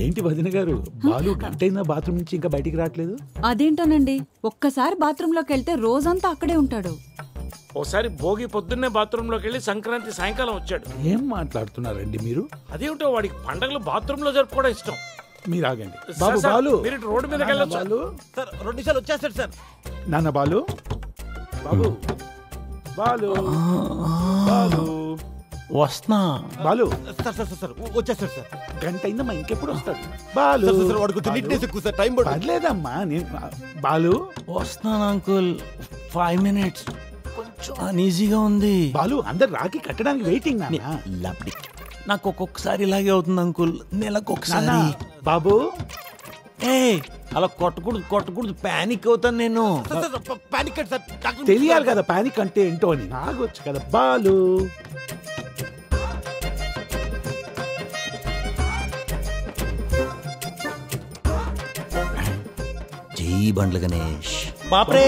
ఏంటి వదిన గారు, బాలు గంటైనా బాత్రూమ్ నుంచి ఇంకా బయటికి రావట్లేదు? అదేంటోనండి, ఒక్కసారి బాత్రూంలోకి వెళ్తే రోజంతా అక్కడే ఉంటాడు. ఓసారి భోగి పొద్దున్నే బాత్రూమ్ లోకి వెళ్ళి సంక్రాంతి సాయంకాలం వచ్చాడు. ఏం మాట్లాడుతున్నారండి మీరు? అదేమిటో వాడికి పండగలు బాత్రూమ్ లో జరుపుకోవడం ఇష్టం. మీరు ఆగండి సార్, బాబు. సార్, బాలు మీరు ఇటు రోడ్డు మీదకి వెళ్ళొచ్చు. బాలు సార్ 2 నిమిషాలు వచ్చేస్తాడు సార్. నాన్న బాలు, బాబు బాలు బాలు వస్తున్నా బాలు. సార్ సార్ సార్ వచ్చేస్తాడు సార్. గంట అయిందమ్మా, ఇంకెప్పుడు వస్తాడు? బాలు సార్ వాడు కొంచెం నీట్నెస్ ఎక్కువ సార్, టైం పడుతుంది. పర్లేదమ్మా, నేను బాలు వస్తున్నాను అంకుల్. 5 minutes. కొంచెం అన్ఈజీగా ఉంది. బాలు, అందరు రాఖీ కట్టడానికి వెయిటింగ్ నాన్న. నాకు ఒక్కొక్కసారి ఇలాగే అవుతుంది అంకుల్, నెలకు ఒకసారి. నాన్న, బాబు ఏ అలా కొట్టకూడదు, పానిక్ అవుతాను నేను. పానిక్ సార్, డాక్టర్ తెలియాలి కదా పానిక్ అంటే ఏంటో అని. ఆగొచ్చు కదా బాలు. జై బండ్ల గణేష్. బాప్రే